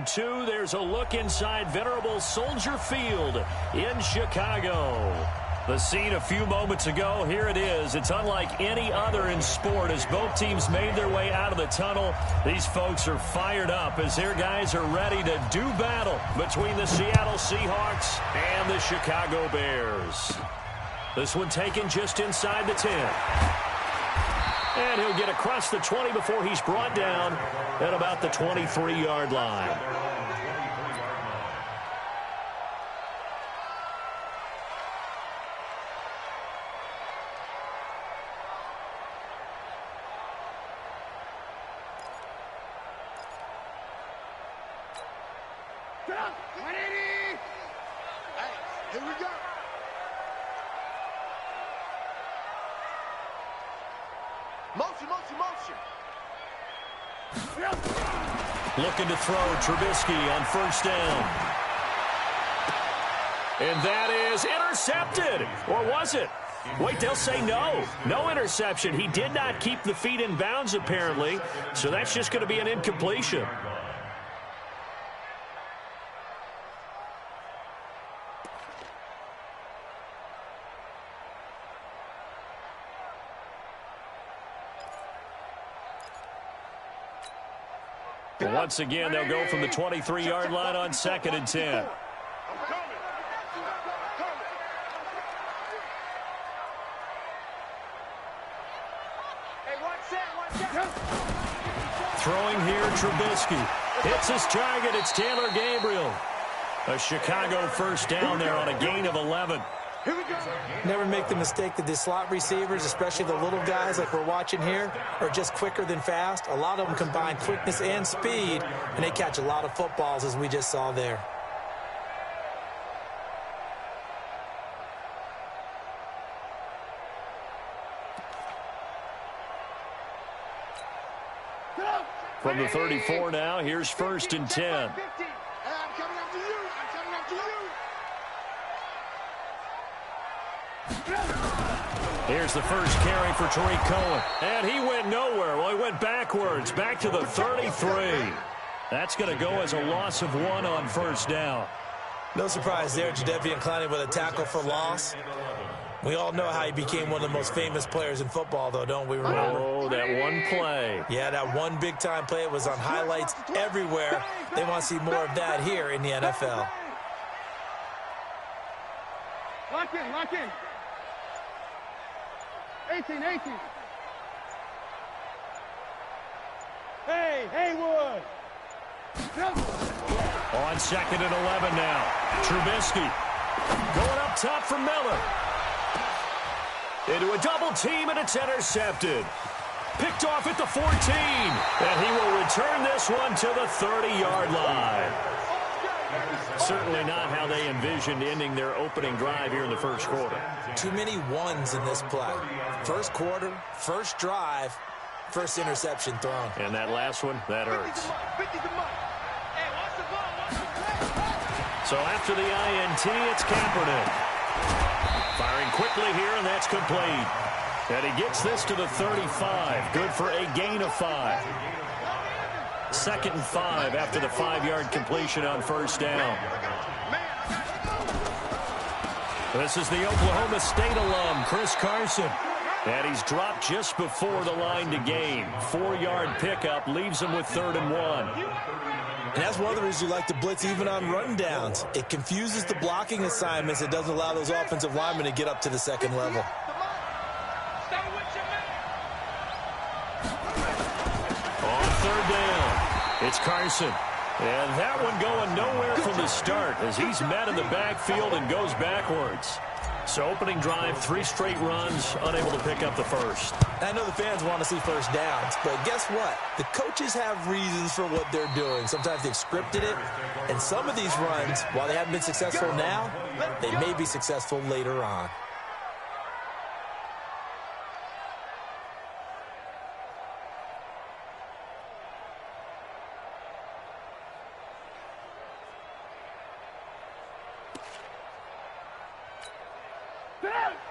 and 2. There's a look inside venerable Soldier Field in Chicago. The scene a few moments ago, here it is. It's unlike any other in sport as both teams made their way out of the tunnel. These folks are fired up as their guys are ready to do battle between the Seattle Seahawks and the Chicago Bears. This one taken just inside the 10. And he'll get across the 20 before he's brought down at about the 23-yard line. Here we go. Motion, motion, motion. Looking to throw Trubisky on first down. And that is intercepted. Or was it? Wait, they'll say no. No interception. He did not keep the feet in bounds, apparently. So that's just going to be an incompletion. Once again, they'll go from the 23-yard line on 2nd and 10. Throwing here, Trubisky. Hits his target. It's Taylor Gabriel. A Chicago first down there on a gain of 11. Never make the mistake that the slot receivers, especially the little guys like we're watching here, are just quicker than fast. A lot of them combine quickness and speed, and they catch a lot of footballs, as we just saw there. From the 34 now, here's 1st and 10. I'm coming after you. I'm coming after you. Here's the first carry for Tariq Cohen. And he went nowhere. Well, he went backwards, back to the 33. That's going to go as a loss of 1 on first down. No surprise there, Jadeveon Clowney with a tackle for loss. We all know how he became one of the most famous players in football, though, don't we remember? Oh, that one play. Yeah, that one big-time play. It was on highlights everywhere. They want to see more of that here in the NFL. Lock in, lock in. 18, 18. Hey, Haywood. On 2nd and 11 now. Trubisky going up top for Miller. Into a double team, and it's intercepted. Picked off at the 14. And he will return this one to the 30-yard line. Certainly not how they envisioned ending their opening drive here in the first quarter. Too many ones in this play. First quarter, first drive, first interception thrown. And that last one, that hurts. So after the INT, it's Kaepernick. Firing quickly here, and that's complete. And he gets this to the 35. Good for a gain of 5. 2nd and 5 after the 5-yard completion on first down. This is the Oklahoma State alum, Chris Carson. And he's dropped just before the line to gain. 4-yard pickup leaves him with 3rd and 1. And that's one of the reasons you like to blitz even on rundowns. It confuses the blocking assignments. It doesn't allow those offensive linemen to get up to the second level. On 3rd down, it's Carson. And that one going nowhere from the start as he's met in the backfield and goes backwards. So opening drive, 3 straight runs, unable to pick up the first. I know the fans want to see first downs, but guess what? The coaches have reasons for what they're doing. Sometimes they've scripted it, and some of these runs, while they haven't been successful now, they may be successful later on.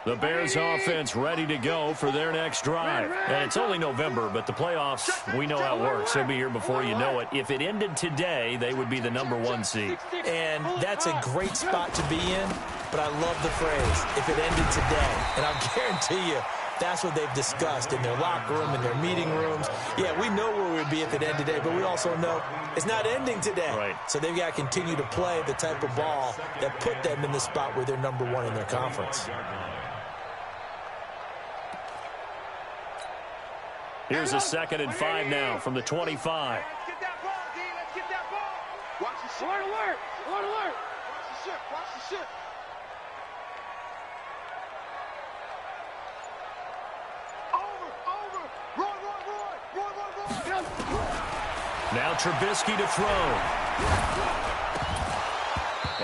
The Bears offense ready to go for their next drive. And it's only November, but the playoffs, we know how it works. They'll be here before you know it. If it ended today, they would be the #1 seed. And that's a great spot to be in, but I love the phrase, if it ended today. And I'll guarantee you, that's what they've discussed in their locker room, in their meeting rooms. Yeah, we know where we'd be if it ended today, but we also know it's not ending today. Right. So they've got to continue to play the type of ball that put them in the spot where they're #1 in their conference. Here's a 2nd and 5 now from the 25. Let's get that ball, D. Let's get that ball. Watch the ship. Alert, alert. Alert, alert. Watch the ship. Watch the ship. Over. Roy. Now Trubisky to throw.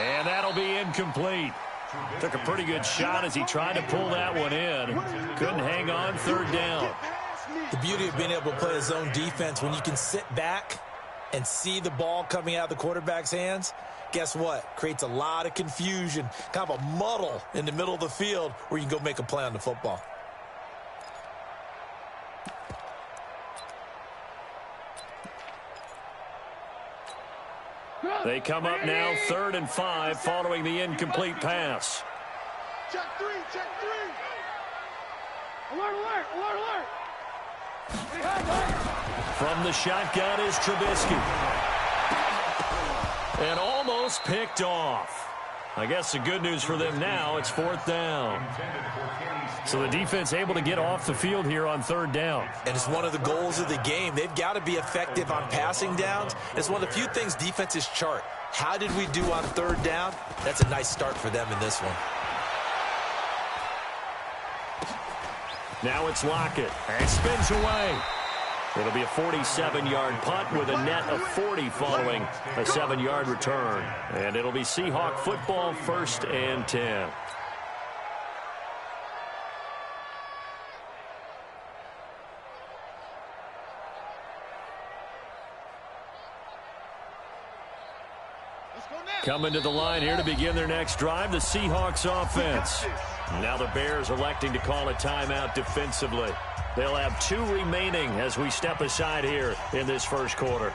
And that'll be incomplete. Took a pretty good shot as he tried to pull that one in. Couldn't hang on, 3rd down. The beauty of being able to play a zone defense, when you can sit back and see the ball coming out of the quarterback's hands, guess what? Creates a lot of confusion, kind of a muddle in the middle of the field where you can go make a play on the football. They come up now, 3rd and 5, following the incomplete pass. Check three. Alert. From the shotgun is Trubisky. And almost picked off. I guess the good news for them now, it's 4th down. So the defense able to get off the field here on 3rd down. And it's one of the goals of the game. They've got to be effective on passing downs. It's one of the few things defenses chart. How did we do on 3rd down? That's a nice start for them in this one. Now it's Lockett, and spins away. It'll be a 47-yard punt with a net of 40 following a 7-yard return. And it'll be Seahawk football, 1st and 10. Coming to the line here to begin their next drive, the Seahawks offense. Now the Bears electing to call a timeout defensively. They'll have 2 remaining as we step aside here in this 1st quarter.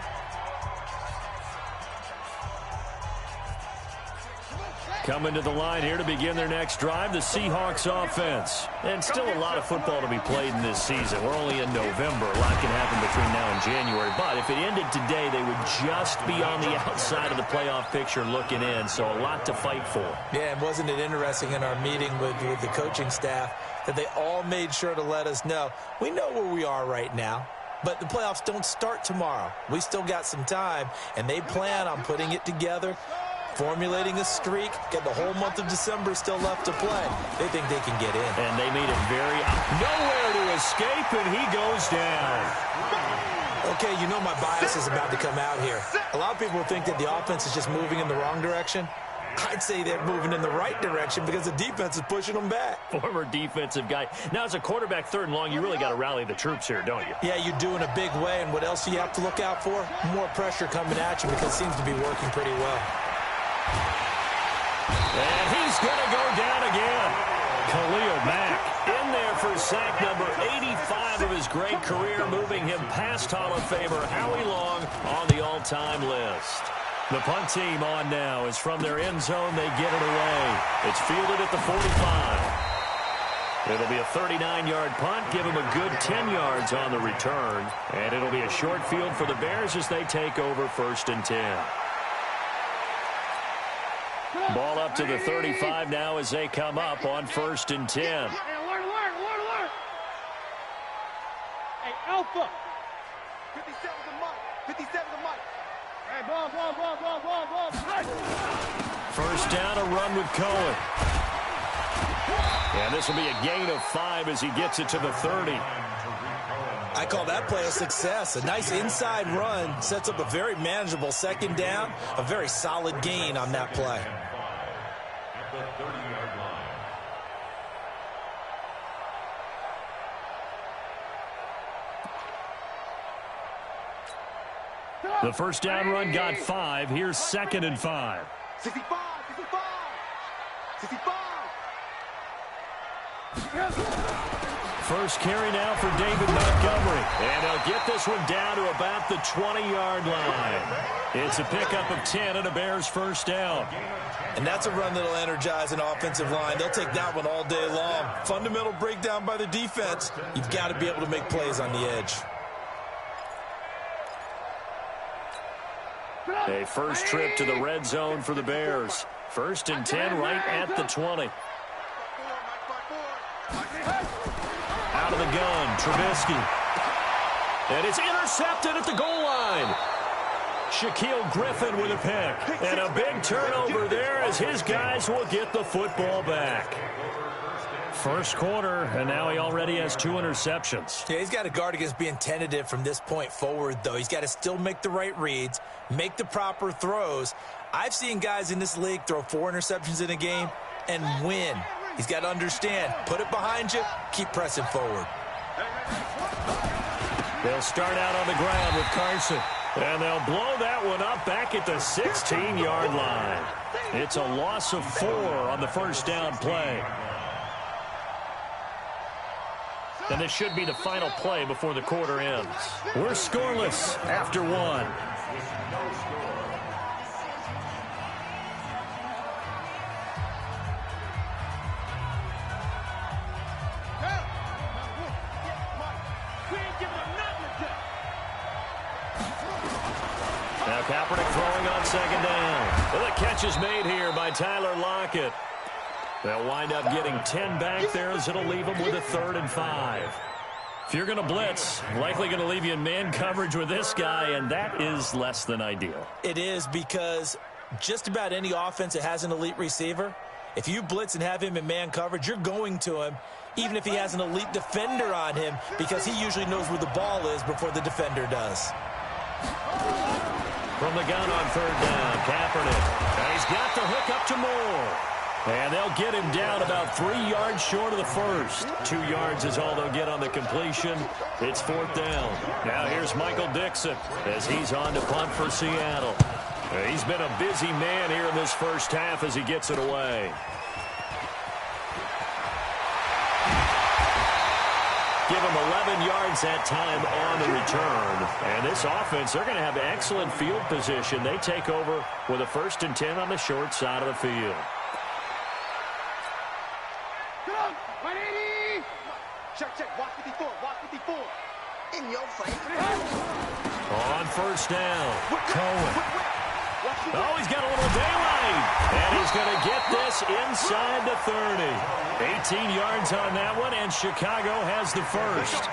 Coming to the line here to begin their next drive, the Seahawks offense. And still a lot of football to be played in this season. We're only in November. A lot can happen between now and January. But if it ended today, they would just be on the outside of the playoff picture looking in. So a lot to fight for. Yeah, and wasn't it interesting in our meeting with the coaching staff that they all made sure to let us know, we know where we are right now, but the playoffs don't start tomorrow. We still got some time, and they plan on putting it together, formulating a streak, get the whole month of December still left to play. They think they can get in. And they made it very nowhere to escape, and he goes down. Okay, you know my bias is about to come out here. A lot of people think that the offense is just moving in the wrong direction. I'd say they're moving in the right direction because the defense is pushing them back. Former defensive guy. Now, as a quarterback 3rd and long, you really got to rally the troops here, don't you? Yeah, you do in a big way. And what else do you have to look out for? More pressure coming at you because it seems to be working pretty well. And he's going to go down again. Khalil Mack in there for sack number 85 of his great career, moving him past Hall of Famer Howie Long on the all-time list. The punt team on now is from their end zone. They get it away. It's fielded at the 45. It'll be a 39-yard punt, give him a good 10 yards on the return. And it'll be a short field for the Bears as they take over 1st and 10. Ball up to the 35 now as they come up on 1st and 10. Hey, alert. Hey, Alpha. 57's the mic. 57's the mic. Hey, ball. 1st down, a run with Cohen. And this will be a gain of 5 as he gets it to the 30. I call that play a success. A nice inside run sets up a very manageable 2nd down, a very solid gain on that play. The 1st down run got 5. Here's 2nd and 5. 65. First carry now for David Montgomery. And they'll get this one down to about the 20-yard line. It's a pickup of 10 and a Bears first down. And that's a run that'll energize an offensive line. They'll take that one all day long. Fundamental breakdown by the defense. You've got to be able to make plays on the edge. A first trip to the red zone for the Bears. First and 10 right at the 20. Out of the gun, Trubisky. And it's intercepted at the goal line. Shaquille Griffin with a pick. And a big turnover there as his guys will get the football back. First quarter, and now he already has 2 interceptions. Yeah, he's got to guard against being tentative from this point forward, though. He's got to still make the right reads, make the proper throws. I've seen guys in this league throw 4 interceptions in a game and win. He's got to understand, put it behind you, keep pressing forward. They'll start out on the ground with Carson. And they'll blow that one up back at the 16-yard line. It's a loss of 4 on the first down play. And this should be the final play before the quarter ends. We're scoreless after 1. Now Kaepernick throwing on second down. Well, the catch is made here by Tyler Lockett. They'll wind up getting 10 back there as it'll leave them with a 3rd and 5. If you're going to blitz, likely going to leave you in man coverage with this guy, and that is less than ideal. It is, because just about any offense that has an elite receiver, if you blitz and have him in man coverage, you're going to him, even if he has an elite defender on him, because he usually knows where the ball is before the defender does. From the gun on 3rd down, Kaepernick. And he's got the hook up to Moore. And they'll get him down about 3 yards short of the first. 2 yards is all they'll get on the completion. It's 4th down. Now here's Michael Dixon as he's on to punt for Seattle. He's been a busy man here in this first half as he gets it away. Give him 11 yards that time on the return. And this offense, they're going to have excellent field position. They take over with a 1st and 10 on the short side of the field. Check, walk 54, walk 54. In your face. On 1st down, Cohen. Oh, he's got a little daylight. And he's going to get this inside the 30. 18 yards on that one, and Chicago has the first.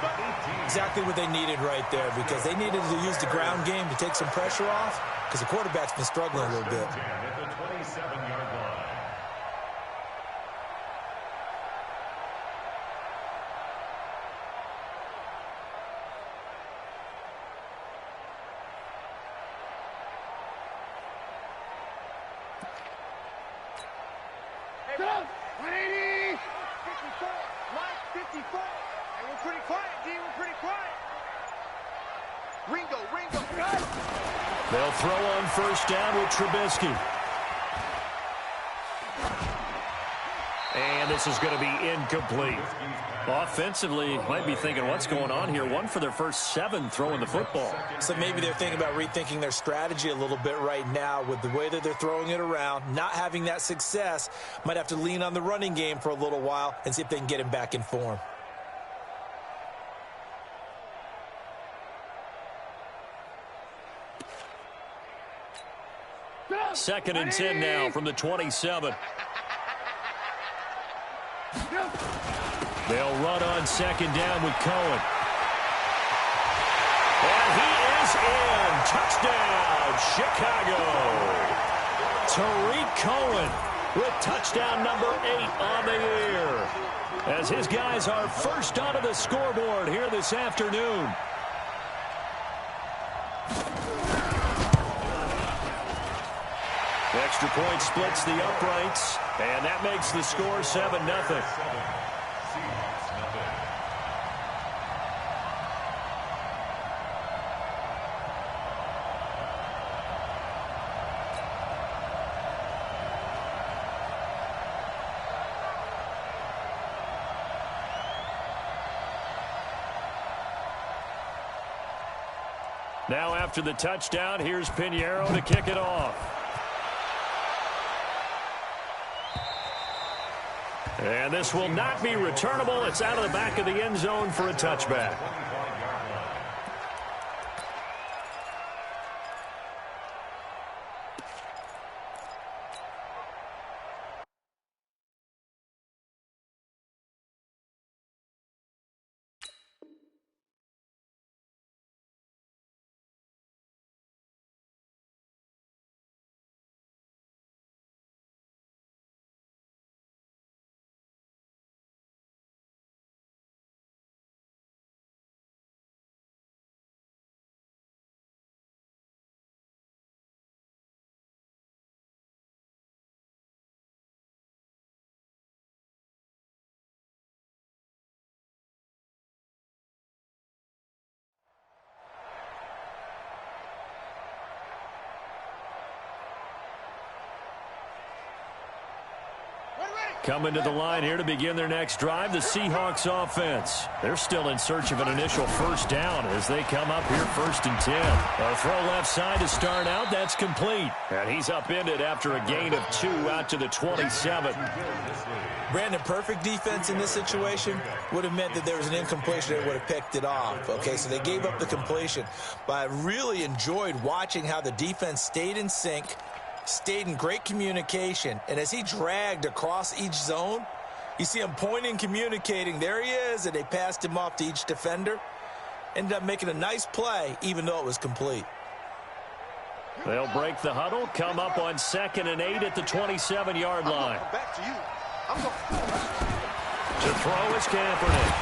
Exactly what they needed right there, because they needed to use the ground game to take some pressure off, because the quarterback's been struggling a little bit. They'll throw on 1st down with Trubisky. And this is going to be incomplete. Offensively, might be thinking, what's going on here? 1 for their first 7 throwing the football. So maybe they're thinking about rethinking their strategy a little bit right now with the way that they're throwing it around, not having that success. Might have to lean on the running game for a little while and see if they can get him back in form. Second and 10 now from the 27. They'll run on 2nd down with Cohen. And he is in. Touchdown, Chicago. Tariq Cohen with touchdown number 8 on the year, as his guys are first onto the scoreboard here this afternoon. Extra point splits the uprights, and that makes the score 7-0. Now after the touchdown, here's Pinheiro to kick it off. And this will not be returnable. It's out of the back of the end zone for a touchback. Coming to the line here to begin their next drive, the Seahawks offense. They're still in search of an initial first down as they come up here 1st and 10. A throw left side to start out. That's complete. And he's upended after a gain of 2 out to the 27. Brandon, perfect defense in this situation would have meant that there was an incompletion. They would have picked it off. Okay, so they gave up the completion. But I really enjoyed watching how the defense stayed in sync, stayed in great communication, and as he dragged across each zone, you see him pointing, communicating. There he is, and they passed him off to each defender. Ended up making a nice play, even though it was complete. They'll break the huddle, come up on 2nd and 8 at the 27-yard line. Back to you. To throw is Kaepernick.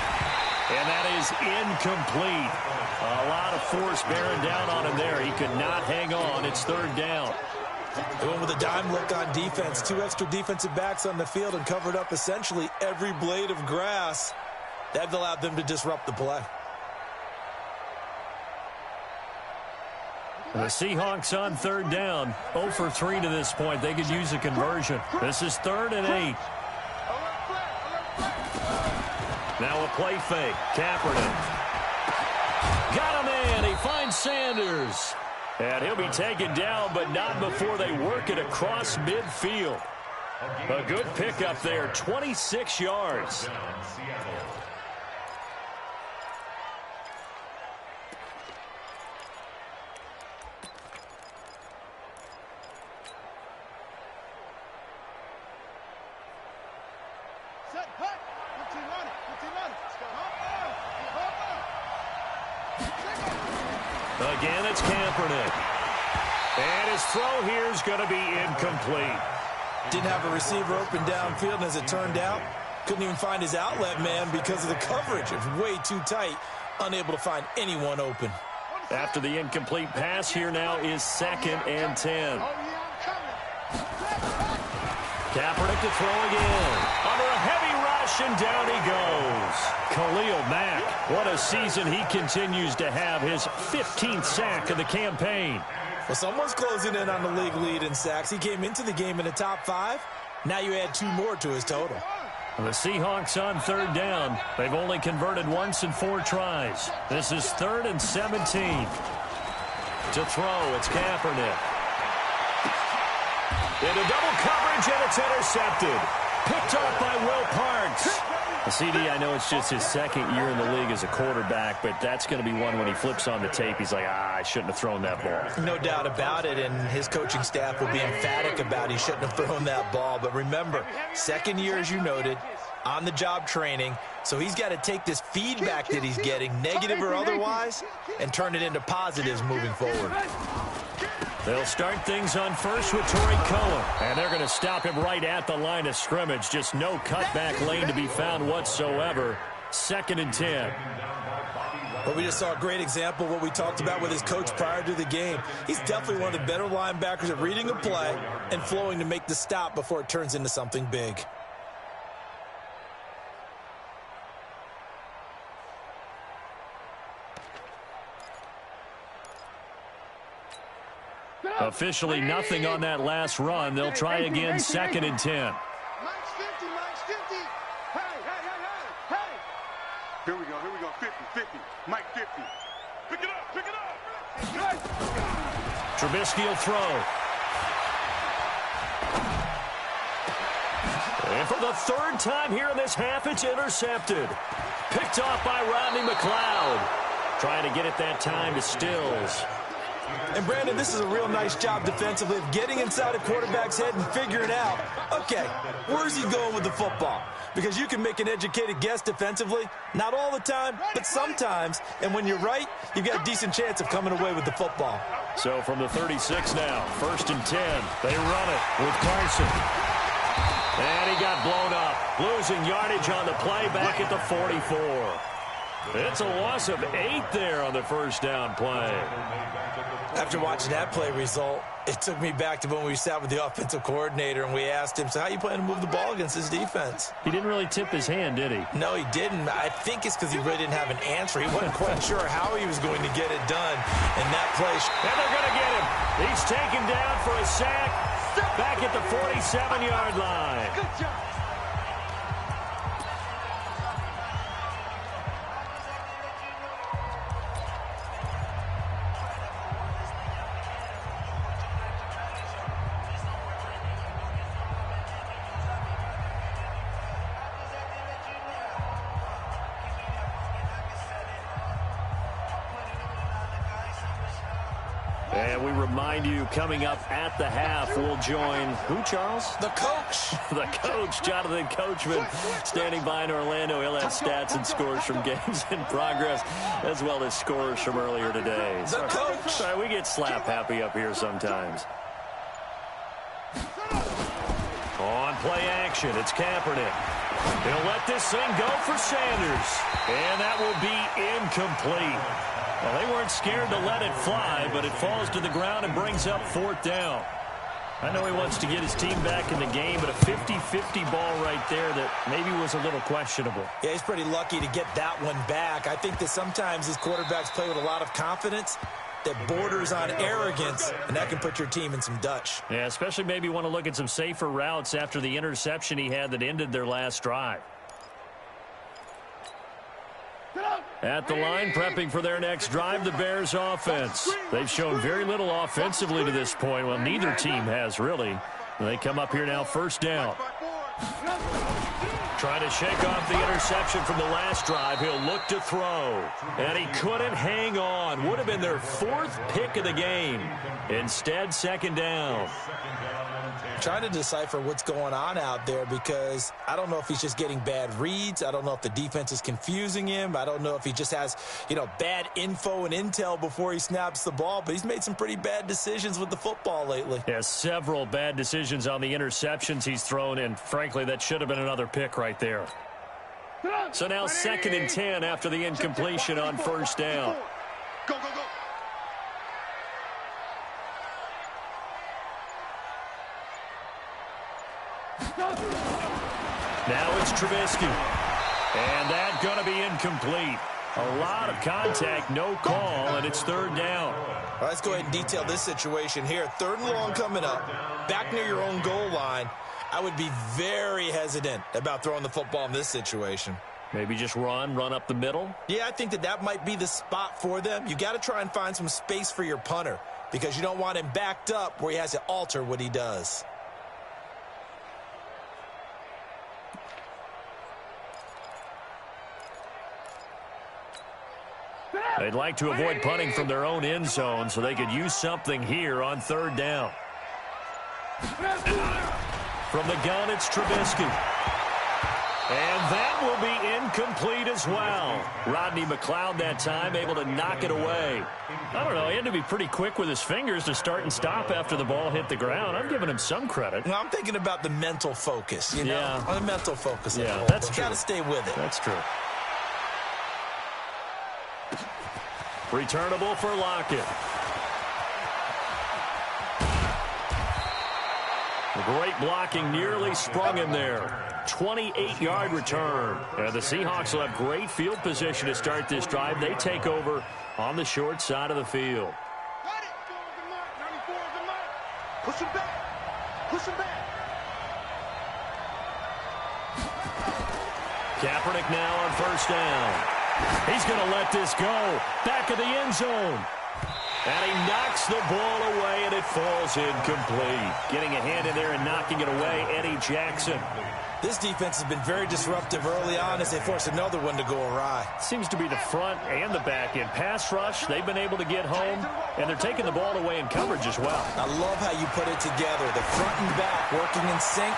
And that is incomplete. A lot of force bearing down on him there. He could not hang on. It's 3rd down. They went with a dime look on defense. 2 extra defensive backs on the field and covered up essentially every blade of grass. That allowed them to disrupt the play. The Seahawks on 3rd down. 0 for 3 to this point. They could use a conversion. This is 3rd and 8. Now a play fake. Kaepernick. Got a man. He finds Sanders. And he'll be taken down, but not before they work it across midfield. A good pickup there, 26 yards. Again, it's Kaepernick. And his throw here is going to be incomplete. Didn't have a receiver open downfield, and as it turned out, couldn't even find his outlet man because of the coverage. It was way too tight, unable to find anyone open. After the incomplete pass, here now is 2nd and 10. Kaepernick to throw again. Under a heavy rush, and down he goes. Khalil Mack, what a season he continues to have, his 15th sack of the campaign. Well, someone's closing in on the league lead in sacks. He came into the game in the top 5. Now you add 2 more to his total. The Seahawks on 3rd down. They've only converted once in 4 tries. This is 3rd and 17. To throw, it's Kaepernick. Into double coverage, and it's intercepted. Picked off by Will Parks. CD, I know it's just his 2nd year in the league as a quarterback, but that's going to be one when he flips on the tape. He's like, I shouldn't have thrown that ball. No doubt about it, and his coaching staff will be emphatic about he shouldn't have thrown that ball. But remember, 2nd year, as you noted, on-the-job training, so he's got to take this feedback that he's getting, negative or otherwise, and turn it into positives moving forward. They'll start things on first with Torrey Cohen. And they're going to stop him right at the line of scrimmage. Just no cutback lane to be found whatsoever. 2nd and 10. Well, we just saw a great example of what we talked about with his coach prior to the game. He's definitely one of the better linebackers at reading a play and flowing to make the stop before it turns into something big. Officially nothing on that last run. They'll try again, 2nd and 10. Mike's 50, Mike's 50. Hey. Here we go, 50, 50. Mike 50. Pick it up. Trubisky will throw. And for the third time here in this half, it's intercepted. Picked off by Rodney McLeod. Trying to get it that time to Stills. And, Brandon, this is a real nice job defensively of getting inside a quarterback's head and figuring out, okay, where's he going with the football? Because you can make an educated guess defensively, not all the time, but sometimes. And when you're right, you've got a decent chance of coming away with the football. So from the 36 now, 1st and 10, they run it with Carson. And he got blown up, losing yardage on the play back at the 44. It's a loss of 8 there on the first down play. After watching that play result, it took me back to when we sat with the offensive coordinator and we asked him, so how you plan to move the ball against this defense? He didn't really tip his hand, did he? No, he didn't. I think it's because he really didn't have an answer. He wasn't quite sure how he was going to get it done in that play. And they're going to get him. He's taken down for a sack back at the 47-yard line. Good job. And we remind you, coming up at the half, we'll join who, Charles? The coach. The coach, Jonathan Coachman, standing by in Orlando. He'll have stats and scores from games in progress, as well as scores from earlier today. The coach. Sorry, we get slap happy up here sometimes. On play action, it's Kaepernick. He'll let this thing go for Sanders. And that will be incomplete. Well, they weren't scared to let it fly, but it falls to the ground and brings up 4th down. I know he wants to get his team back in the game, but a 50-50 ball right there that maybe was a little questionable. Yeah, he's pretty lucky to get that one back. I think that sometimes these quarterbacks play with a lot of confidence that borders on arrogance, and that can put your team in some Dutch. Yeah, especially maybe want to look at some safer routes after the interception he had that ended their last drive. At the line, prepping for their next drive, the Bears offense. They've shown very little offensively to this point. Well, neither team has, really. They come up here now, 1st down. Trying to shake off the interception from the last drive. He'll look to throw. And he couldn't hang on. Would have been their 4th pick of the game. Instead, 2nd down. Trying to decipher what's going on out there because I don't know if he's just getting bad reads. I don't know if the defense is confusing him. I don't know if he just has, bad info and intel before he snaps the ball. But he's made some pretty bad decisions with the football lately. Yeah, several bad decisions on the interceptions he's thrown, and frankly, that should have been another pick right there. So now 2nd and 10 after the incompletion on 1st down. Go, go, go. Now it's Trubisky. And that's going to be incomplete. A lot of contact, no call, and it's 3rd down. All right, let's go ahead and detail this situation here. 3rd and long coming up. Back near your own goal line. I would be very hesitant about throwing the football in this situation. Maybe just run up the middle? Yeah, I think that might be the spot for them. You got to try and find some space for your punter because you don't want him backed up where he has to alter what he does. They'd like to avoid punting from their own end zone so they could use something here on 3rd down. From the gun, it's Trubisky. And that will be incomplete as well. Rodney McLeod that time able to knock it away. I don't know, he had to be pretty quick with his fingers to start and stop after the ball hit the ground. I'm giving him some credit. Well, I'm thinking about the mental focus, you know? Yeah. On the mental focus. Yeah, that's true. Got to stay with it. That's true. Returnable for Lockett. Great blocking, nearly sprung him there. 28-yard return. And the Seahawks will have great field position to start this drive. They take over on the short side of the field. Got it. 94 is the mark. Push him back. Push him back. Kaepernick now on 1st down. He's going to let this go. Back of the end zone. And he knocks the ball away, and it falls incomplete. Getting a hand in there and knocking it away, Eddie Jackson. This defense has been very disruptive early on as they force another one to go awry. Seems to be the front and the back end. Pass rush, they've been able to get home, and they're taking the ball away in coverage as well. I love how you put it together. The front and back working in sync,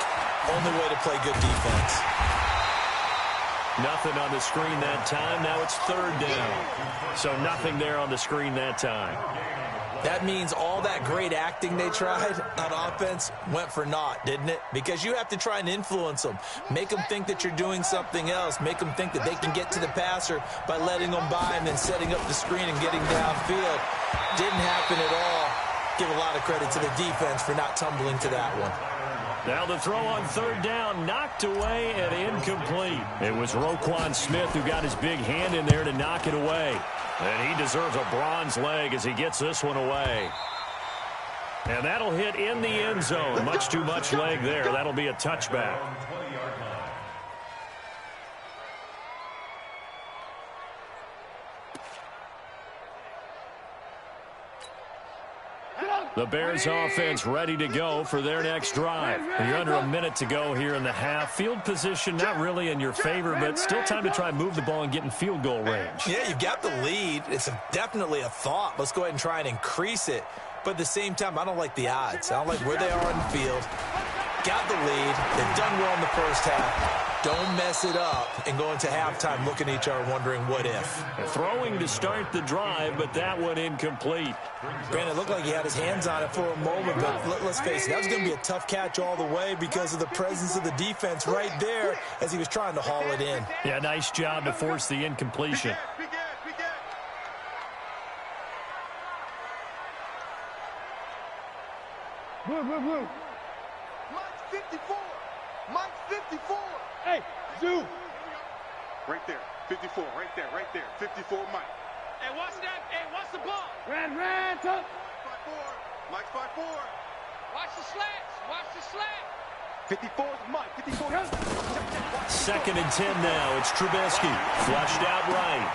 only way to play good defense. Nothing on the screen that time. Now it's third down. So nothing there on the screen that time. That means all that great acting they tried on offense went for naught, didn't it? Because you have to try and influence them. Make them think that you're doing something else. Make them think that they can get to the passer by letting them by and then setting up the screen and getting downfield. Didn't happen at all. Give a lot of credit to the defense for not tumbling to that one. Now the throw on third down, knocked away and incomplete. It was Roquan Smith who got his big hand in there to knock it away. And he deserves a bronze leg as he gets this one away. And that'll hit in the end zone. Much too much leg there. That'll be a touchback. The Bears offense ready to go for their next drive. You're under a minute to go here in the half. Field position not really in your favor, but still time to try and move the ball and get in field goal range. Yeah, you've got the lead. It's definitely a thought. Let's go ahead and try and increase it. But at the same time, I don't like the odds. I don't like where they are on the field. Got the lead. They've done well in the first half. Don't mess it up and go into halftime looking at each other wondering what if. Throwing to start the drive, but that one incomplete. Granted, it looked like he had his hands on it for a moment, but let's face it, that was going to be a tough catch all the way because of the presence of the defense right there as he was trying to haul it in. Yeah, nice job to force the incompletion. Blue. Mike's 54. Mike's 54. Hey, Zoo. Right there. 54. Right there. 54 Mike. Hey, watch that. Hey, watch the ball. Ran, tough. Mike's 5'4. Watch the slats. Watch the slat. 54 is Mike. 54. Second and 10 now. It's Trubisky. Flushed out right.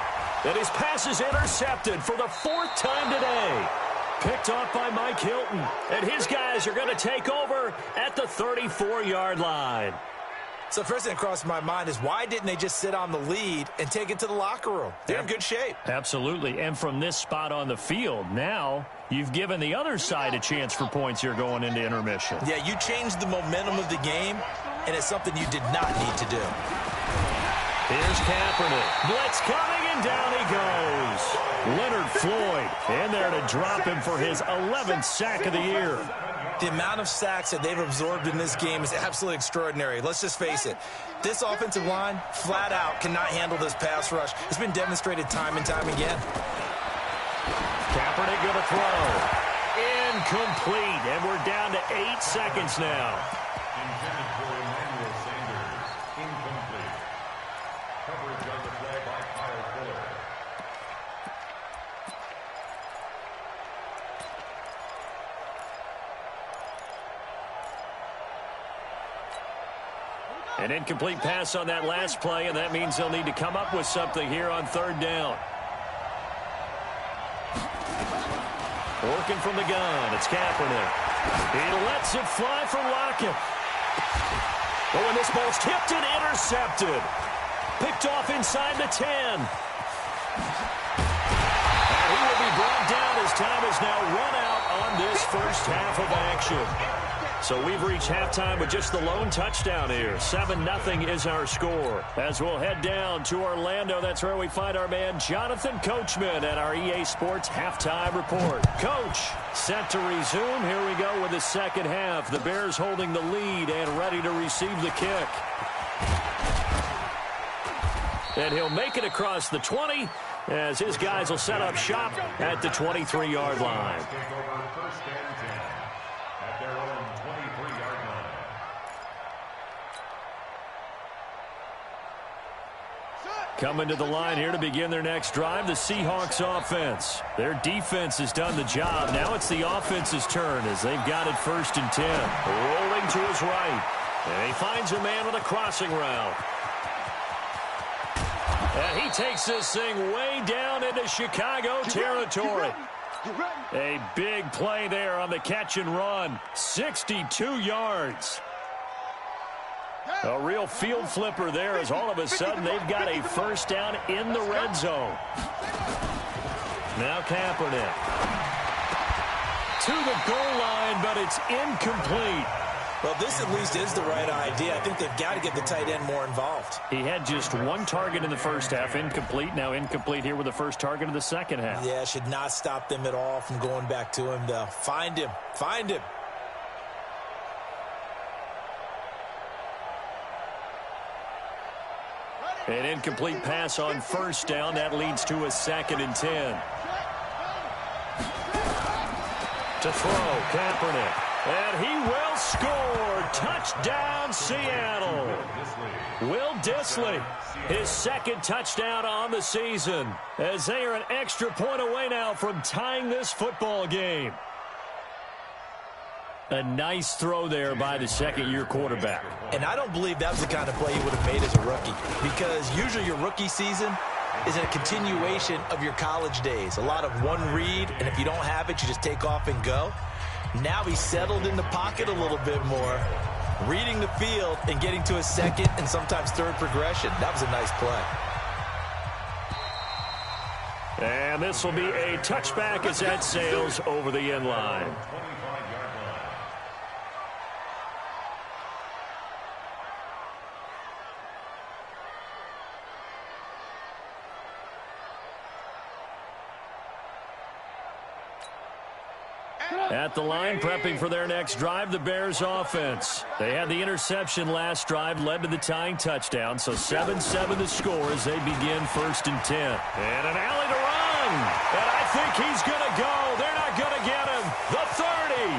And his pass is intercepted for the fourth time today. Picked off by Mike Hilton. And his guys are going to take over at the 34-yard line. So first thing that crossed my mind is why didn't they just sit on the lead and take it to the locker room? They're in good shape. Absolutely. And from this spot on the field, now you've given the other side a chance for points here going into intermission. Yeah, you changed the momentum of the game, and it's something you did not need to do. Here's Kaepernick. Blitz coming, and down he goes. Leonard Floyd in there to drop him for his 11th sack of the year. The amount of sacks that they've absorbed in this game is absolutely extraordinary. Let's just face it. This offensive line, flat out, cannot handle this pass rush. It's been demonstrated time and time again. Kaepernick going to throw. Incomplete. And we're down to 8 seconds now. Intended for Emmanuel Sanders. Incomplete. Coverage on the play by Kyle Fuller. An incomplete pass on that last play, and that means they'll need to come up with something here on third down. Working from the gun, it's Kaepernick. He lets it fly for Lockett. But when this ball's tipped and intercepted. Picked off inside the 10. And he will be brought down as time is now run out on this first half of action. So we've reached halftime with just the lone touchdown here. 7-0 is our score. As we'll head down to Orlando, that's where we find our man Jonathan Coachman at our EA Sports Halftime Report. Coach, set to resume. Here we go with the second half. The Bears holding the lead and ready to receive the kick. And he'll make it across the 20 as his guys will set up shop at the 23-yard line. Coming to the line here to begin their next drive, the Seahawks offense. Their defense has done the job. Now it's the offense's turn as they've got it 1st and 10. Rolling to his right. And he finds a man with a crossing route. And he takes this thing way down into Chicago territory. A big play there on the catch and run. 62 yards. A real field flipper there as all of a sudden they've got a first down in the red zone. Now Kaepernick. To the goal line, but it's incomplete. Well, this at least is the right idea. I think they've got to get the tight end more involved. He had just one target in the first half, incomplete. Now incomplete here with the first target of the second half. Yeah, should not stop them at all from going back to him, though. Find him. Find him. An incomplete pass on first down. That leads to a 2nd and 10. To throw, Kaepernick. And he will score. Touchdown, Seattle. Will Dissly, his 2nd touchdown on the season, as they are an extra point away now from tying this football game. A nice throw there by the second-year quarterback. And I don't believe that was the kind of play he would have made as a rookie, because usually your rookie season is a continuation of your college days. A lot of one read, and if you don't have it, you just take off and go. Now he's settled in the pocket a little bit more, reading the field and getting to a second and sometimes third progression. That was a nice play. And this will be a touchback as that sails over the end line. At the line, prepping for their next drive, the Bears offense. They had the interception last drive, led to the tying touchdown, so 7-7 the score as they begin 1st and 10. And an alley to run. And I think he's going to go. They're not going to get him. The 30,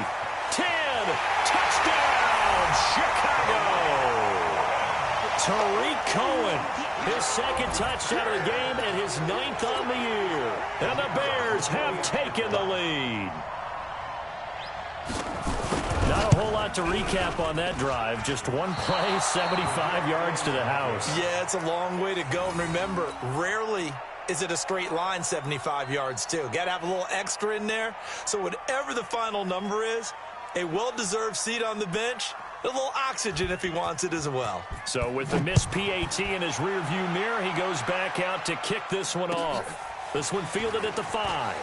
10, touchdown, Chicago. Tariq Cohen, his 2nd touchdown of the game and his 9th on the year. And the Bears have taken the lead. Not a whole lot to recap on that drive. Just one play, 75 yards to the house. Yeah, it's a long way to go. And remember, rarely is it a straight line 75 yards, too. Got to have a little extra in there. So whatever the final number is, a well-deserved seat on the bench, a little oxygen if he wants it as well. So with the missed PAT in his rearview mirror, he goes back out to kick this one off. This one fielded at the 5.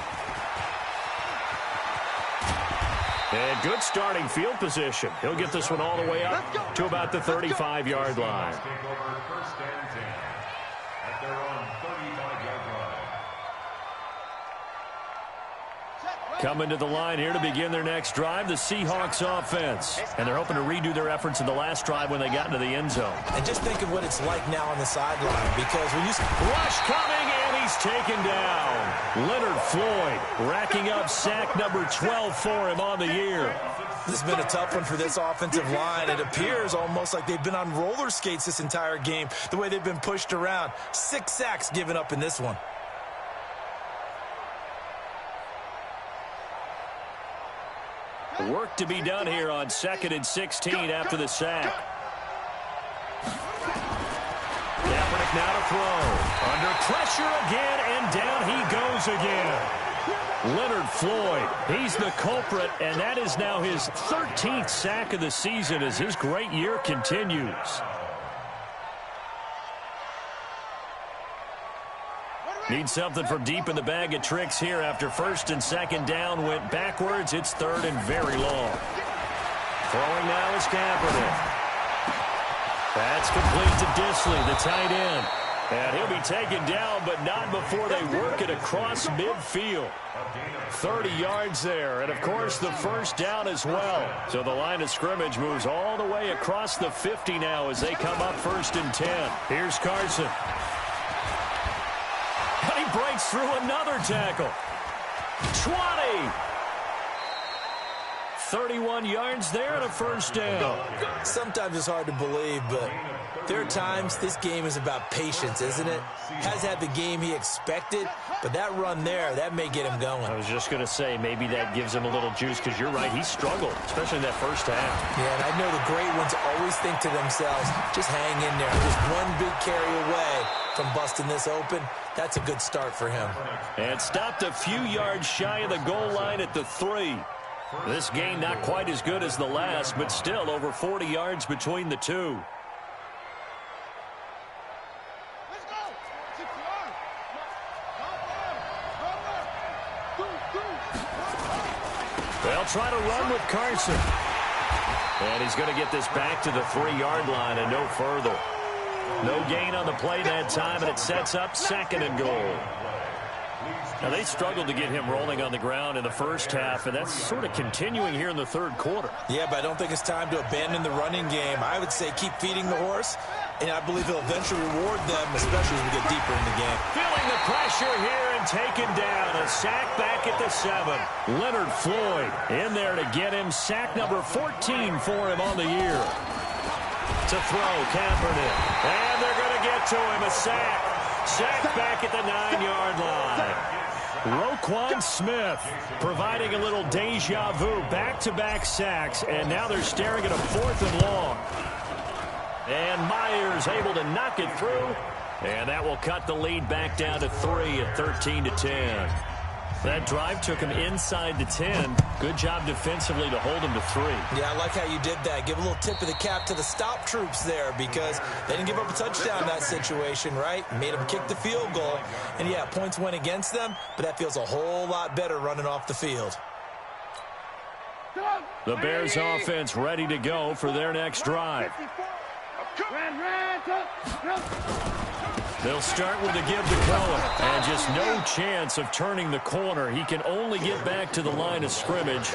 And good starting field position. He'll get this one all the way up to about the 35-yard line. Coming to the line here to begin their next drive, the Seahawks offense. And they're hoping to redo their efforts in the last drive when they got into the end zone. And just think of what it's like now on the sideline, because when you... Rush coming, and he's taken down. Leonard Floyd racking up sack number 12 for him on the year. This has been a tough one for this offensive line. It appears almost like they've been on roller skates this entire game, the way they've been pushed around. 6 sacks given up in this one. Work to be done here on 2nd and 16 after the sack. Kaepernick now to throw. Under pressure again, and down he goes again. Leonard Floyd, he's the culprit, and that is now his 13th sack of the season as his great year continues. Need something from deep in the bag of tricks here after 1st and 2nd down went backwards. It's 3rd and very long. Throwing now is Kaepernick. That's complete to Dissly, the tight end. And he'll be taken down, but not before they work it across midfield. 30 yards there, and of course the first down as well. So the line of scrimmage moves all the way across the 50 now as they come up 1st and 10. Here's Carson. And he breaks through another tackle. 20. 31 yards there and a first down. Sometimes it's hard to believe, but there are times this game is about patience, isn't it? Has had the game he expected, but that run there, that may get him going. I was just going to say, maybe that gives him a little juice, because you're right, he struggled, especially in that first half. Yeah, and I know the great ones always think to themselves, just hang in there. Just one big carry away from busting this open. That's a good start for him. And stopped a few yards shy of the goal line at the 3. This gain not quite as good as the last, but still over 40 yards between the two. They'll try to run with Carson. And he's going to get this back to the 3-yard line and no further. No gain on the play that time, and it sets up 2nd and goal. Now, they struggled to get him rolling on the ground in the first half, and that's sort of continuing here in the third quarter. Yeah, but I don't think it's time to abandon the running game. I would say keep feeding the horse, and I believe he'll eventually reward them, especially as we get deeper in the game. Feeling the pressure here and taken down. A sack back at the 7. Leonard Floyd in there to get him. Sack number 14 for him on the year. To throw, Kaepernick. And they're going to get to him. A sack. Sack back at the 9-yard line. Roquan Smith providing a little deja vu. Back-to-back sacks, and now they're staring at a 4th and long. And Myers able to knock it through. And that will cut the lead back down to 3 at 13-10. That drive took him inside the 10. Good job defensively to hold him to 3. Yeah, I like how you did that. Give a little tip of the cap to the stop troops there, because they didn't give up a touchdown in that situation, right? Made them kick the field goal. And, yeah, points went against them, but that feels a whole lot better running off the field. The Bears offense ready to go for their next drive. They'll start with a give to Cohen, and just no chance of turning the corner. He can only get back to the line of scrimmage.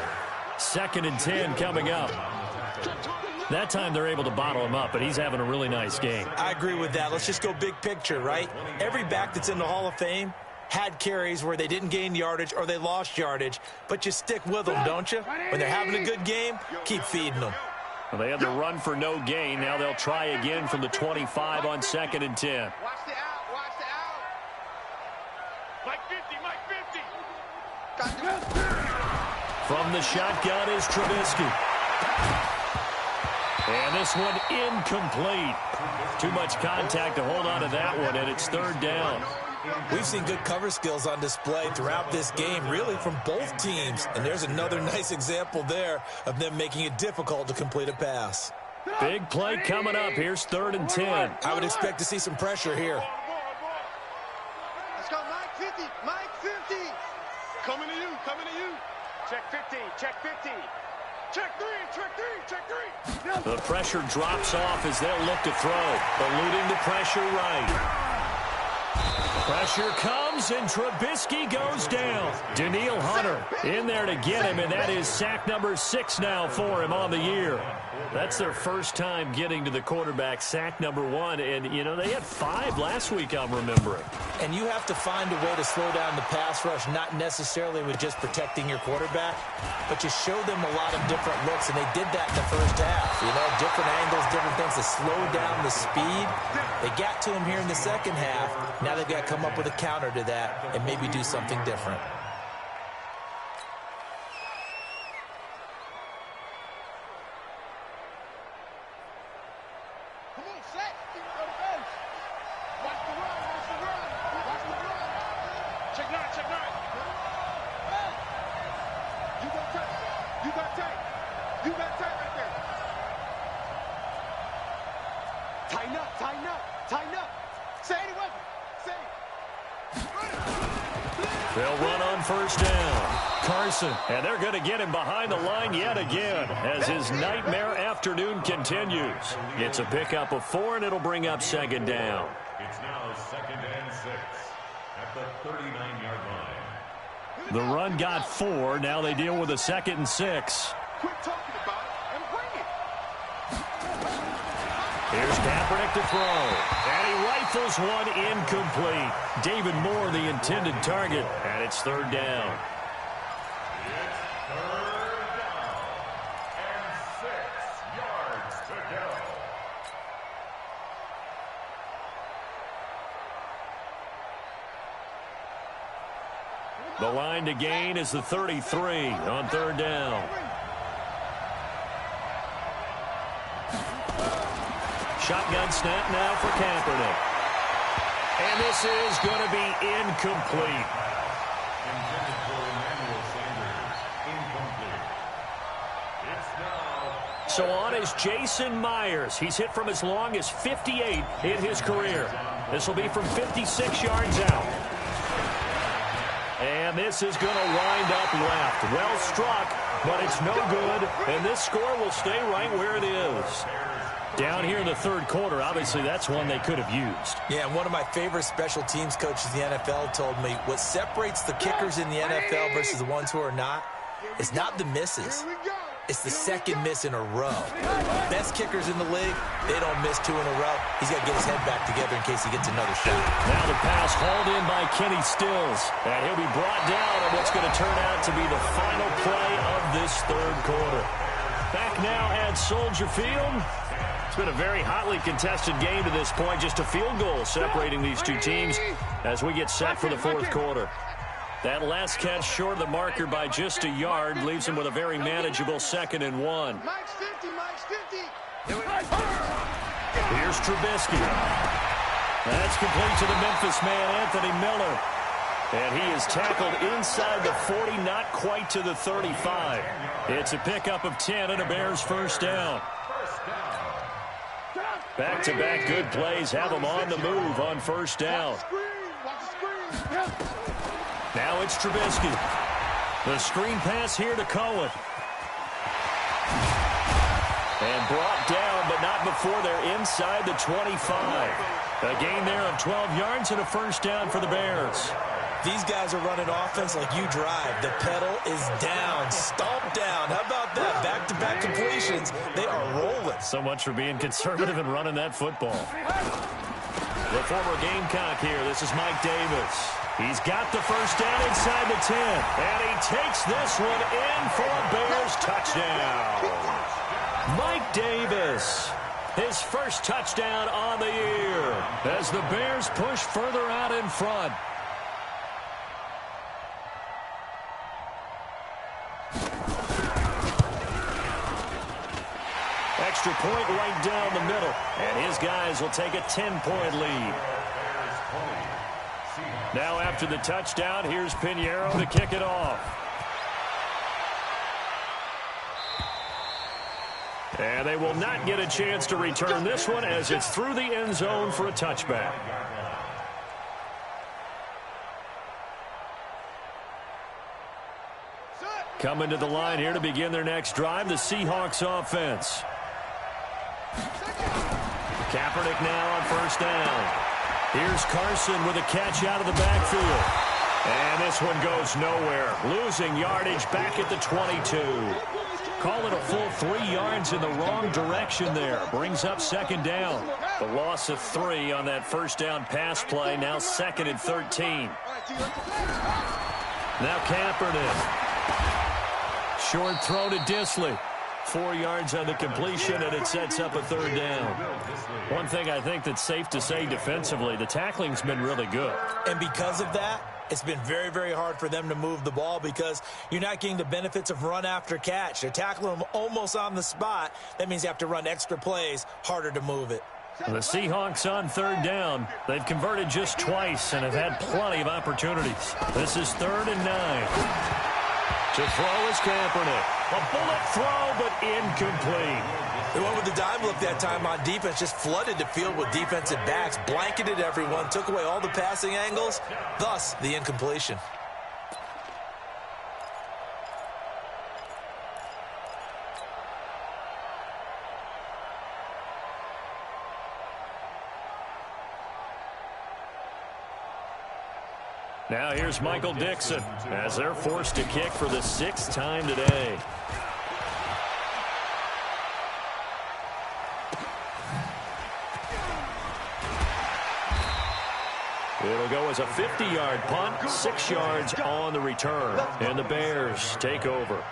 2nd and 10 coming up. That time they're able to bottle him up, but he's having a really nice game. I agree with that. Let's just go big picture, right? Every back that's in the Hall of Fame had carries where they didn't gain yardage or they lost yardage, but you stick with them, don't you? When they're having a good game, keep feeding them. Well, they had the run for no gain. Now they'll try again from the 25 on 2nd and 10. Watch the out. Watch the out. Mike 50. Mike 50. From the shotgun is Trubisky. And this one incomplete. Too much contact to hold on to that one, and it's 3rd down. We've seen good cover skills on display throughout this game, really from both teams. And there's another nice example there of them making it difficult to complete a pass. Big play coming up. Here's 3rd and 10. I would expect to see some pressure here. Let's go, Mike 50. Mike 50. Coming to you. Coming to you. Check 50. Check 50. Check 3. Check 3. Check 3. The pressure drops off as they'll look to throw. Eluding the pressure right. Pressure comes, and Trubisky goes down. Danielle Hunter in there to get him, and that is sack number 6 now for him on the year. That's their first time getting to the quarterback, sack number 1. And, you know, they had 5 last week, I'm remembering. And you have to find a way to slow down the pass rush, not necessarily with just protecting your quarterback, but you show them a lot of different looks, and they did that in the first half. You know, different angles, different things to slow down the speed. They got to him here in the second half. Now they've got to come up with a counter to that and maybe do something different. They'll run on first down. Carson, and they're going to get him behind the line yet again as his nightmare afternoon continues. It's a pickup of 4, and it'll bring up 2nd down. It's now 2nd and 6 at the 39-yard line. The run got 4. Now they deal with a 2nd and 6. Quit talking about it and bring it. Here's Kaepernick to throw. And he rifles one incomplete. David Moore, the intended target, and it's 3rd down. The line to gain is the 33 on third down. Shotgun snap now for Kaepernick. And this is going to be incomplete. Intended for Emmanuel Sanders. Incomplete. It's now. So on is Jason Myers. He's hit from as long as 58 in his career. This will be from 56 yards out. And this is going to wind up left. Well struck, but it's no good. And this score will stay right where it is. Down here in the third quarter, obviously that's one they could have used. Yeah, and one of my favorite special teams coaches in the NFL told me what separates the kickers in the NFL versus the ones who are not is not the misses. It's the second miss in a row. Best kickers in the league, they don't miss 2 in a row. He's got to get his head back together in case he gets another shot. Now the pass hauled in by Kenny Stills. And he'll be brought down on what's going to turn out to be the final play of this third quarter. Back now at Soldier Field. It's been a very hotly contested game to this point. Just a field goal separating these two teams as we get set for the fourth quarter. That last catch short of the marker by just a yard leaves him with a very manageable 2nd and 1. Mike's 50, Mike's 50. Here's Trubisky. That's complete to the Memphis man, Anthony Miller. And he is tackled inside the 40, not quite to the 35. It's a pickup of 10 and a Bears first down. Back-to-back good plays have them on the move on first down. Now it's Trubisky. The screen pass here to Cohen. And brought down, but not before they're inside the 25. A gain there of 12 yards and a first down for the Bears. These guys are running offense like you drive. The pedal is down, stomped down. How about that? Back-to-back completions. They are rolling. So much for being conservative and running that football. The former Gamecock here. This is Mike Davis. He's got the first down inside the 10. And he takes this one in for a Bears touchdown. Mike Davis, his first touchdown on the year as the Bears push further out in front. Extra point right down the middle. And his guys will take a 10-point lead. Now after the touchdown, here's Pinheiro to kick it off. And they will not get a chance to return this one as it's through the end zone for a touchback. Coming to the line here to begin their next drive, the Seahawks offense. Kaepernick now on first down. Here's Carson with a catch out of the backfield. And this one goes nowhere. Losing yardage back at the 22. Call it a full 3 yards in the wrong direction there. Brings up second down. The loss of 3 on that first down pass play. Now 2nd and 13. Now Kaepernick. Short throw to Disley. 4 yards on the completion, and it sets up a third down. One thing I think that's safe to say defensively, the tackling's been really good. And because of that, it's been very, very hard for them to move the ball because you're not getting the benefits of run after catch. They're tackling them almost on the spot. That means you have to run extra plays, harder to move it. The Seahawks on third down. They've converted just twice and have had plenty of opportunities. This is 3rd and 9. To throw is Kaepernick. A bullet throw, but incomplete. They went with the dime look that time on defense, just flooded the field with defensive backs, blanketed everyone, took away all the passing angles, thus the incompletion. Now here's Michael Dixon as they're forced to kick for the 6th time today. It'll go as a 50-yard punt, 6 yards on the return, and the Bears take over.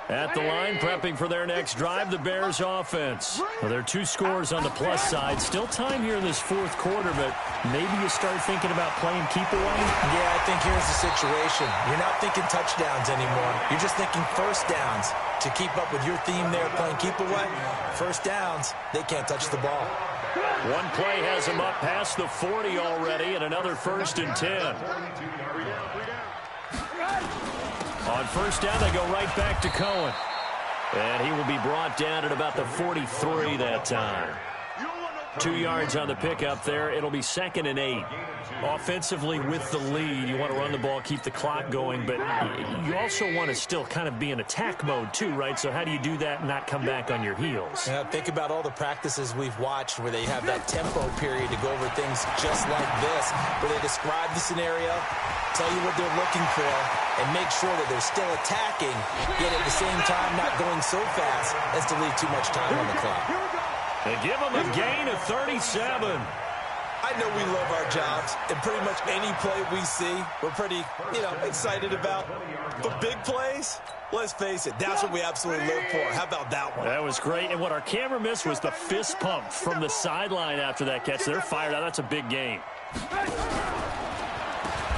At the line, prepping for their next drive, the Bears offense. Well, there are 2 scores on the plus side. Still time here in this fourth quarter, but maybe you start thinking about playing keep away? Yeah, I think here's the situation. You're not thinking touchdowns anymore. You're just thinking first downs. To keep up with your theme there, playing keep away, first downs, they can't touch the ball. One play has him up past the 40 already, and another 1st and 10. On first down, they go right back to Cohen. And he will be brought down at about the 43 that time. 2 yards on the pickup there. It'll be 2nd and 8. Offensively with the lead, you want to run the ball, keep the clock going, but you also want to still kind of be in attack mode too, right? So how do you do that and not come back on your heels? Yeah, think about all the practices we've watched where they have that tempo period to go over things just like this, where they describe the scenario, tell you what they're looking for, and make sure that they're still attacking, yet at the same time not going so fast as to leave too much time on the clock. They give them a gain of 37. I know we love our jobs, and pretty much any play we see, we're pretty, excited about. But big plays, let's face it, that's what we absolutely live for. How about that one? That was great, and what our camera missed was the fist pump from the sideline after that catch. They're fired out. That's a big gain.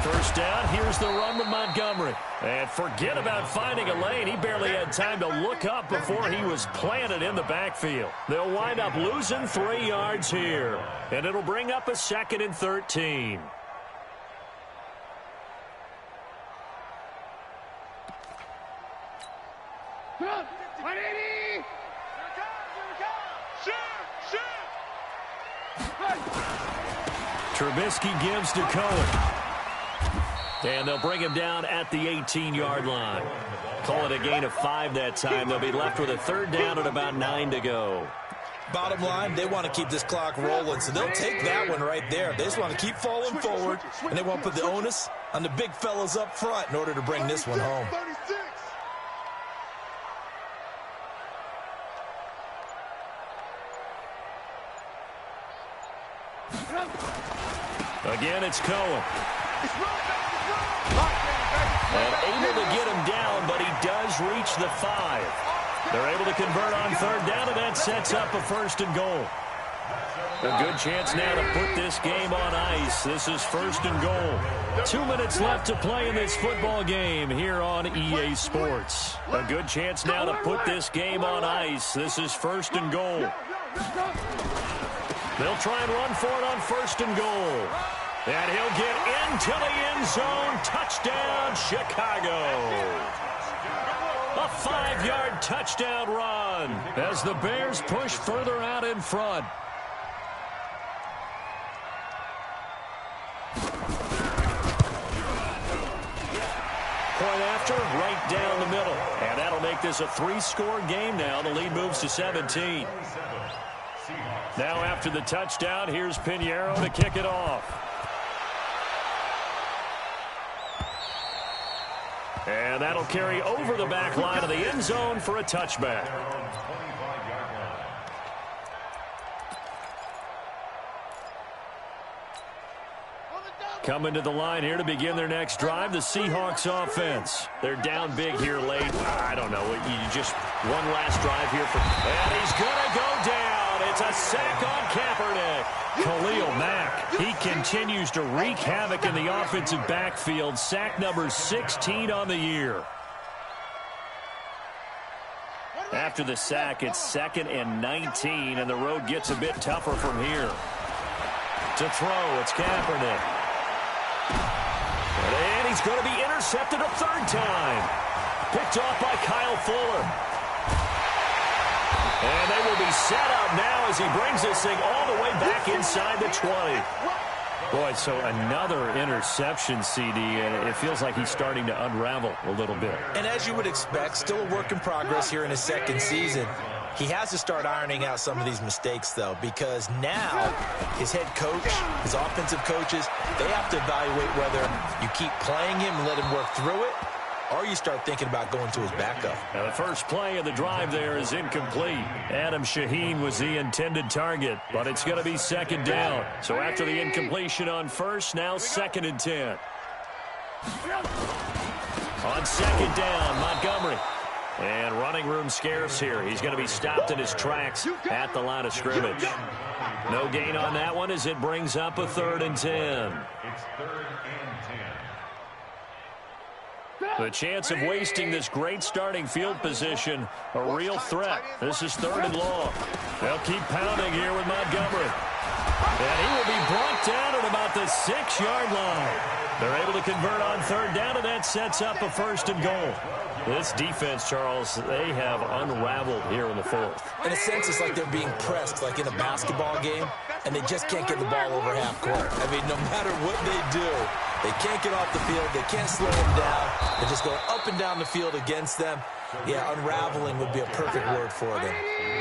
First down, here's the run with Montgomery. And forget about finding a lane. He barely had time to look up before he was planted in the backfield. They'll wind up losing 3 yards here. And it'll bring up a 2nd and 13. Trubisky gives to Cohen. And they'll bring him down at the 18-yard line. Call it a gain of 5 that time. They'll be left with a 3rd down and about 9 to go. Bottom line, they want to keep this clock rolling, so they'll take that one right there. They just want to keep falling forward, and they want to put the onus on the big fellas up front in order to bring this one home. Again, it's Cohen. And able to get him down, but he does reach the 5. They're able to convert on 3rd down, and that sets up a 1st and goal. A good chance now to put this game on ice. This is 1st and goal. 2 minutes left to play in this football game here on EA Sports. A good chance now to put this game on ice. This is 1st and goal. They'll try and run for it on 1st and goal. And he'll get into the end zone. Touchdown, Chicago. A 5-yard touchdown run as the Bears push further out in front. Point after, right down the middle. And that'll make this a 3-score game now. The lead moves to 17. Now after the touchdown, here's Pinheiro to kick it off. And that'll carry over the back line of the end zone for a touchback. Coming to the line here to begin their next drive, the Seahawks offense. They're down big here late. I don't know. You just one last drive here. And he's going to go down. It's a sack on Kaepernick. Khalil Mack, he continues to wreak havoc in the offensive backfield. Sack number 16 on the year. After the sack, it's 2nd and 19, and the road gets a bit tougher from here. To throw, it's Kaepernick. And he's going to be intercepted a 3rd time. Picked off by Kyle Fuller. And they will be set up now as he brings this thing all the way back inside the 20. Boy, so another interception, CD, and it feels like he's starting to unravel a little bit. And as you would expect, still a work in progress here in his 2nd season. He has to start ironing out some of these mistakes, though, because now his head coach, his offensive coaches, they have to evaluate whether you keep playing him and let him work through it, or you start thinking about going to his backup. Now the first play of the drive there is incomplete. Adam Shaheen was the intended target, but it's going to be 2nd down. So after the incompletion on 1st, now 2nd and 10. On 2nd down, Montgomery. And running room scarce here. He's going to be stopped in his tracks at the line of scrimmage. No gain on that one as it brings up a 3rd and 10. It's 3rd and 10. The chance of wasting this great starting field position, a real threat. This is 3rd and long. They'll keep pounding here with Montgomery. And he will be brought down at about the 6-yard line. They're able to convert on 3rd down, and that sets up a 1st and goal. This defense, Charles, they have unraveled here in the 4th. In a sense, it's like they're being pressed, like in a basketball game, and they just can't get the ball over half court. I mean, no matter what they do, they can't get off the field. They can't slow them down. They're just going up and down the field against them. Yeah, unraveling would be a perfect word for them.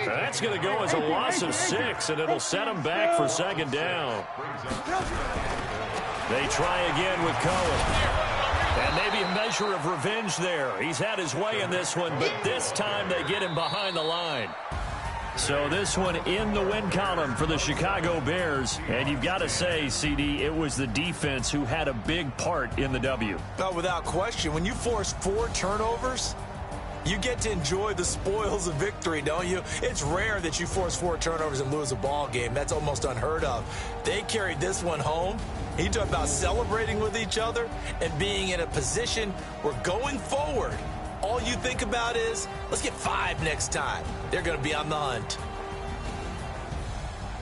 That's going to go as a loss of 6, and it'll set them back for 2nd down. They try again with Cohen. And maybe a measure of revenge there. He's had his way in this one, but this time they get him behind the line. So this one in the win column for the Chicago Bears. And you've got to say, CD, it was the defense who had a big part in the W. No, without question. When you force 4 turnovers, you get to enjoy the spoils of victory, don't you? It's rare that you force 4 turnovers and lose a ball game. That's almost unheard of. They carried this one home. He talked about celebrating with each other and being in a position where going forward, all you think about is, let's get 5 next time. They're going to be on the hunt.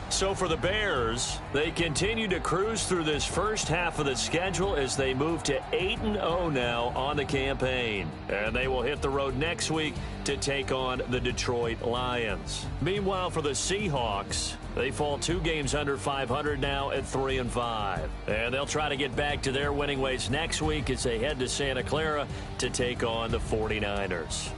So for the Bears, they continue to cruise through this first half of the schedule as they move to 8-0 now on the campaign. And they will hit the road next week to take on the Detroit Lions. Meanwhile, for the Seahawks, they fall 2 games under 500 now at 3-5. And they'll try to get back to their winning ways next week as they head to Santa Clara to take on the 49ers.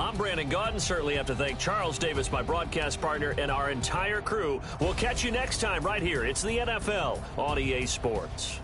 I'm Brandon Gaudin. Certainly have to thank Charles Davis, my broadcast partner, and our entire crew. We'll catch you next time right here. It's the NFL on EA Sports.